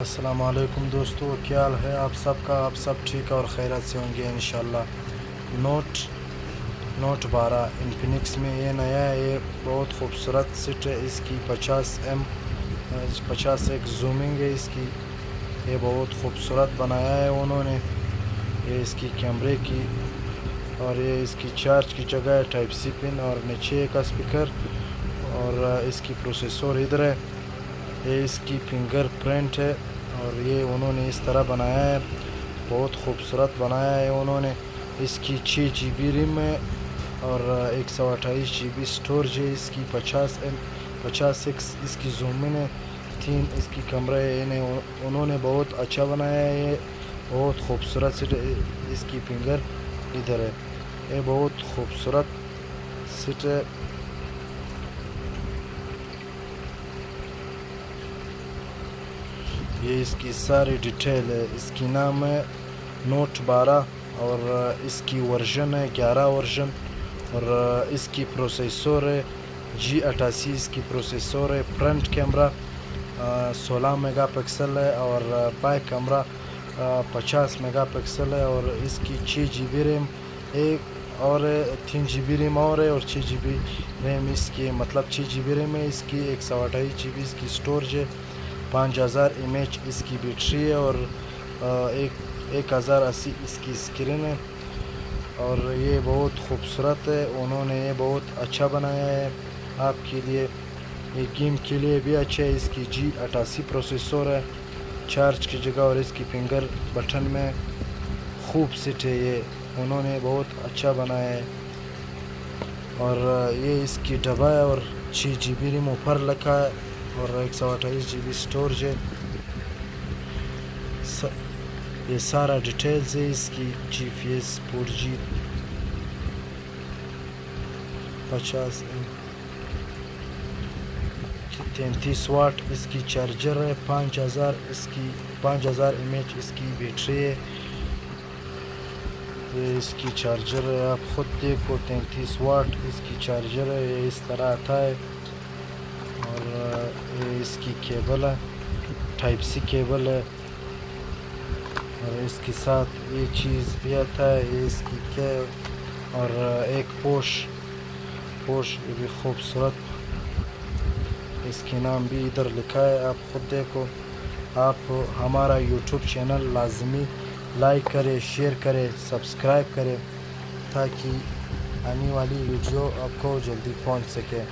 السلام علیکم دوستو، کیا حال ہے آپ سب کا؟ آپ سب ٹھیک اور خیرات سے ہوں گے انشاءاللہ۔ نوٹ 12 انفینکس میں یہ نیا ہے، یہ بہت خوبصورت سیٹ ہے۔ اس کی 50 ایک زومنگ ہے اس کی، یہ بہت خوبصورت بنایا ہے انہوں نے۔ یہ اس کی کیمرے کی اور یہ اس کی چارج کی جگہ ہے، ٹائپ سی پن اور نیچے کا اسپیکر، اور اس کی پروسیسور ادھر ہے۔ یہ اس کی فنگر پرنٹ ہے اور یہ انہوں نے اس طرح بنایا ہے، بہت خوبصورت بنایا ہے انہوں نے۔ اس کی 6 GB ریم ہے اور 128 GB اسٹوریج ہے۔ اس کی 50 اس کی زومن ہے، 3 اس کی کیمرہ ہے۔ انہوں نے بہت اچھا بنایا ہے، یہ بہت خوبصورت سیٹ ہے۔ اس کی فنگر ادھر ہے، یہ بہت خوبصورت سیٹ ہے۔ یہ اس کی ساری ڈیٹیل ہے۔ اس کی نام ہے نوٹ 12 اور اس کی ورژن ہے 11 ورژن، اور اس کی پروسیسور ہے G88۔ اس کی پروسیسور ہے۔ فرنٹ کیمرہ 16 میگا پکسل ہے اور بیک کیمرہ 50 میگا پکسل ہے، اور اس کی 6 GB ریم اور 3 GB ریم اور ہے، اور 6 GB ریم اس کی، مطلب 6 GB ریم ہے اس کی، 128 GB اس کی اسٹوریج ہے، 5000 mAh اس کی بیٹری ہے، اور 1080 اس کی اسکرین ہے، اور یہ بہت خوبصورت ہے۔ انہوں نے یہ بہت اچھا بنایا ہے آپ کے لیے، یہ گیم کے لیے بھی اچھا ہے۔ اس کی G88 پروسیسور ہے، چارج کی جگہ اور اس کی فنگر بٹن میں خوب سیٹ ہے، یہ انہوں نے بہت اچھا بنایا ہے۔ اور یہ اس کی ڈبہ ہے اور 6 GB ریم اوپر لکھا ہے اور 128 GB اسٹوریج ہے۔ یہ سارا ڈیٹیلز ہے اس کی۔ GPS 4G 50 33 واٹ اس کی چارجر ہے، 5000 mAh اس کی بیٹری ہے۔ یہ اس کی چارجر ہے، آپ خود دیکھو، 33 واٹ اس کی چارجر ہے، یہ اس طرح آتا ہے، اور یہ اس کی کیبل ہے، ٹائپ سی کیبل ہے، اور اس کے ساتھ یہ چیز بھی آتا ہے، یہ اس کی اور ایک پوش یہ بھی خوبصورت، اس کے نام بھی ادھر لکھا ہے، آپ خود دیکھو۔ آپ ہمارا یوٹیوب چینل لازمی لائک کرے، شیئر کرے، سبسکرائب کرے، تاکہ آنے والی ویڈیو آپ کو جلدی پہنچ سکے۔